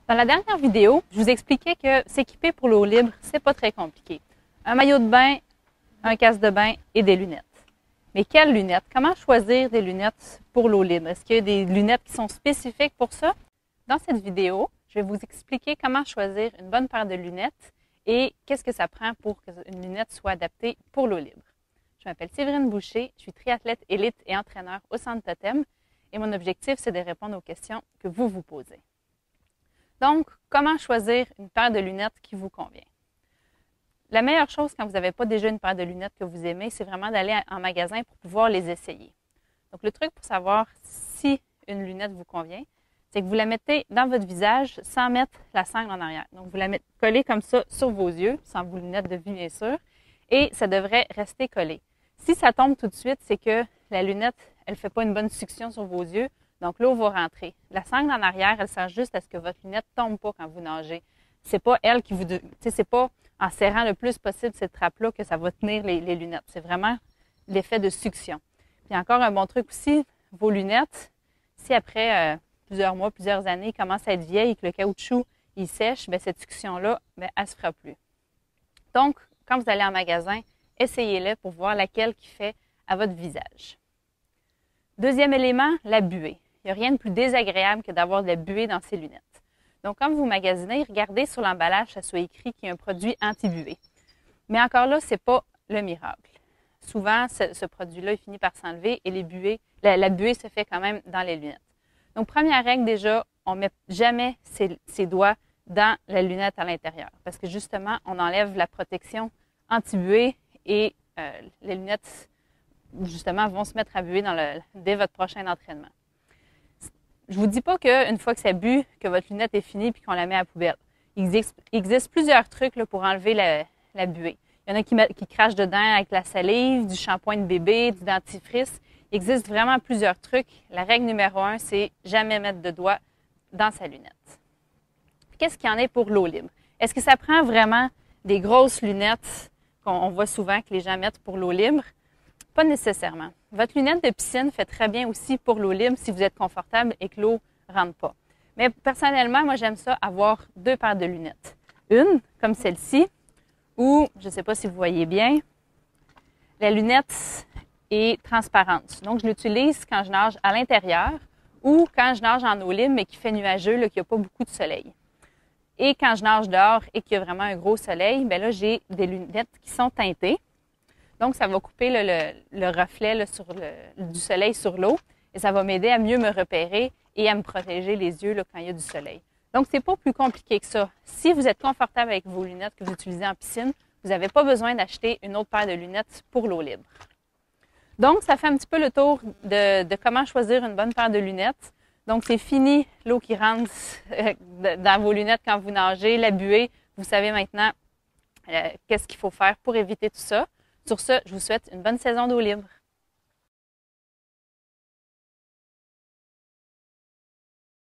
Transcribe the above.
Dans la dernière vidéo, je vous expliquais que s'équiper pour l'eau libre, c'est pas très compliqué. Un maillot de bain, un casque de bain et des lunettes. Mais quelles lunettes? Comment choisir des lunettes pour l'eau libre? Est-ce qu'il y a des lunettes qui sont spécifiques pour ça? Dans cette vidéo, je vais vous expliquer comment choisir une bonne paire de lunettes et qu'est-ce que ça prend pour qu'une lunette soit adaptée pour l'eau libre. Je m'appelle Séverine Boucher, je suis triathlète élite et entraîneur au Centre Totem et mon objectif, c'est de répondre aux questions que vous vous posez. Donc, comment choisir une paire de lunettes qui vous convient? La meilleure chose quand vous n'avez pas déjà une paire de lunettes que vous aimez, c'est vraiment d'aller en magasin pour pouvoir les essayer. Donc, le truc pour savoir si une lunette vous convient, c'est que vous la mettez dans votre visage sans mettre la sangle en arrière. Donc, vous la collez comme ça sur vos yeux, sans vos lunettes de vue bien sûr, et ça devrait rester collé. Si ça tombe tout de suite, c'est que la lunette, elle ne fait pas une bonne succion sur vos yeux, donc l'eau va rentrer. La sangle en arrière, elle sert juste à ce que votre lunette ne tombe pas quand vous nagez. C'est pas elle qui vous... c'est pas en serrant le plus possible cette trappe-là que ça va tenir les lunettes. C'est vraiment l'effet de succion. Puis encore un bon truc aussi, vos lunettes, si après plusieurs mois, plusieurs années, ils commencent à être vieilles et que le caoutchouc, il sèche, bien, cette succion-là, bien, elle ne se fera plus. Donc, quand vous allez en magasin, essayez-les pour voir laquelle qui fait à votre visage. Deuxième élément, la buée. Il n'y a rien de plus désagréable que d'avoir de la buée dans ses lunettes. Donc, quand vous magasinez, regardez sur l'emballage, ça soit écrit qu'il y a un produit anti-buée. Mais encore là, ce n'est pas le miracle. Souvent, ce produit-là, il finit par s'enlever et la buée se fait quand même dans les lunettes. Donc, première règle déjà, on ne met jamais ses doigts dans la lunette à l'intérieur parce que justement, on enlève la protection anti-buée et les lunettes, justement, vont se mettre à buer dès votre prochain entraînement. Je vous dis pas qu'une fois que ça bue, que votre lunette est finie puis qu'on la met à la poubelle. Il existe plusieurs trucs là, pour enlever la buée. Il y en a qui crachent dedans avec la salive, du shampoing de bébé, du dentifrice. Il existe vraiment plusieurs trucs. La règle numéro 1, c'est jamais mettre de doigt dans sa lunette. Qu'est-ce qu'il y en est pour l'eau libre? Est-ce que ça prend vraiment des grosses lunettes qu'on voit souvent que les gens mettent pour l'eau libre? Pas nécessairement. Votre lunette de piscine fait très bien aussi pour l'eau libre si vous êtes confortable et que l'eau ne rentre pas. Mais personnellement, moi, j'aime ça avoir deux paires de lunettes. Une, comme celle-ci, où, je ne sais pas si vous voyez bien, la lunette est transparente. Donc, je l'utilise quand je nage à l'intérieur ou quand je nage en eau libre mais qu'il fait nuageux, qu'il n'y a pas beaucoup de soleil. Et quand je nage dehors et qu'il y a vraiment un gros soleil, bien là, j'ai des lunettes qui sont teintées. Donc, ça va couper le reflet là, du soleil sur l'eau et ça va m'aider à mieux me repérer et à me protéger les yeux là, quand il y a du soleil. Donc, c'est pas plus compliqué que ça. Si vous êtes confortable avec vos lunettes que vous utilisez en piscine, vous n'avez pas besoin d'acheter une autre paire de lunettes pour l'eau libre. Donc, ça fait un petit peu le tour de comment choisir une bonne paire de lunettes. Donc, c'est fini l'eau qui rentre dans vos lunettes quand vous nagez, la buée. Vous savez maintenant qu'est-ce qu'il faut faire pour éviter tout ça. Sur ce, je vous souhaite une bonne saison d'eau libre.